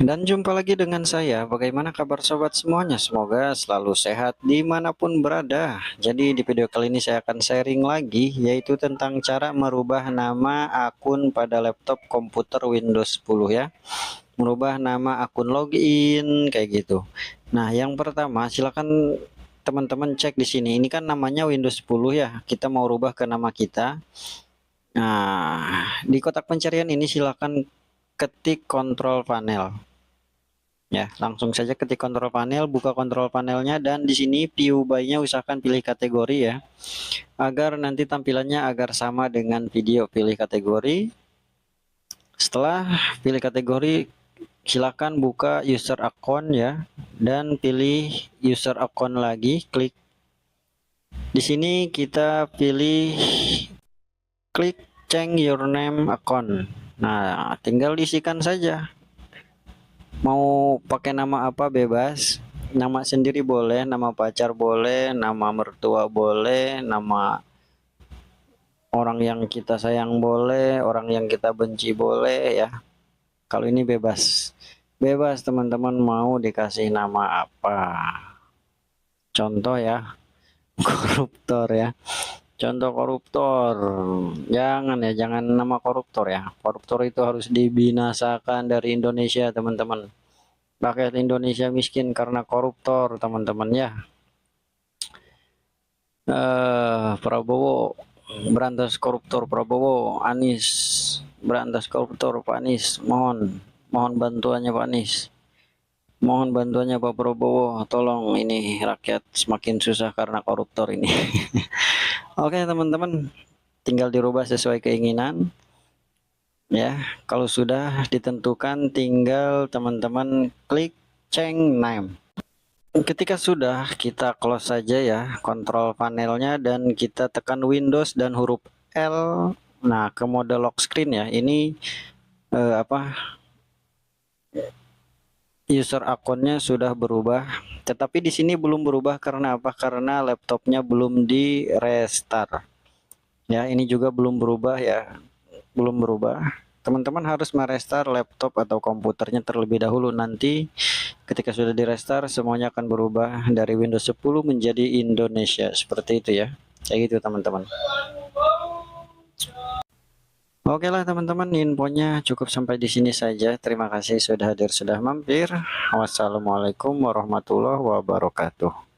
Dan jumpa lagi dengan saya. Bagaimana kabar sobat semuanya? Semoga selalu sehat dimanapun berada. Jadi di video kali ini saya akan sharing lagi, yaitu tentang cara merubah nama akun pada laptop komputer Windows 10 ya. Merubah nama akun login kayak gitu. Nah, yang pertama silakan teman-teman cek di sini. Ini kan namanya Windows 10 ya. Kita mau rubah ke nama kita. Nah, di kotak pencarian ini silakan ketik kontrol panel. Ya, langsung saja ketik kontrol panel, buka kontrol panelnya, dan di sini view by-nya usahakan pilih kategori ya, agar nanti tampilannya agar sama dengan video. Pilih kategori. Setelah pilih kategori, silakan buka user account ya, dan pilih user account lagi. Klik di sini, kita pilih klik change your name account. Nah, tinggal diisikan saja. Mau pakai nama apa bebas, nama sendiri boleh, nama pacar boleh, nama mertua boleh, nama orang yang kita sayang boleh, orang yang kita benci boleh ya. Kalau ini bebas, bebas teman-teman mau dikasih nama apa. Contoh ya, koruptor ya. Contoh koruptor, jangan ya, jangan nama koruptor ya. Koruptor itu harus dibinasakan dari Indonesia teman-teman. Rakyat Indonesia miskin karena koruptor teman-teman ya. Prabowo berantas koruptor, Prabowo. Anies berantas koruptor, Pak Anies. Mohon bantuannya Pak Anies. Mohon bantuannya Pak Prabowo. Tolong, ini rakyat semakin susah karena koruptor ini. Oke teman-teman, tinggal dirubah sesuai keinginan ya. Kalau sudah ditentukan, tinggal teman-teman klik change name. Ketika sudah, kita close saja ya kontrol panelnya, dan kita tekan Windows dan huruf L. Nah, ke mode lock screen ya. Ini user akunnya sudah berubah, tetapi di sini belum berubah karena apa? Karena laptopnya belum di restart. Ya, ini juga belum berubah ya. Belum berubah. Teman-teman harus merestart laptop atau komputernya terlebih dahulu. Nanti ketika sudah di restart, semuanya akan berubah dari Windows 10 menjadi Indonesia. Seperti itu ya. Kayak gitu teman-teman. Oke lah teman-teman, infonya cukup sampai di sini saja. Terima kasih sudah hadir, sudah mampir. Wassalamualaikum warahmatullahi wabarakatuh.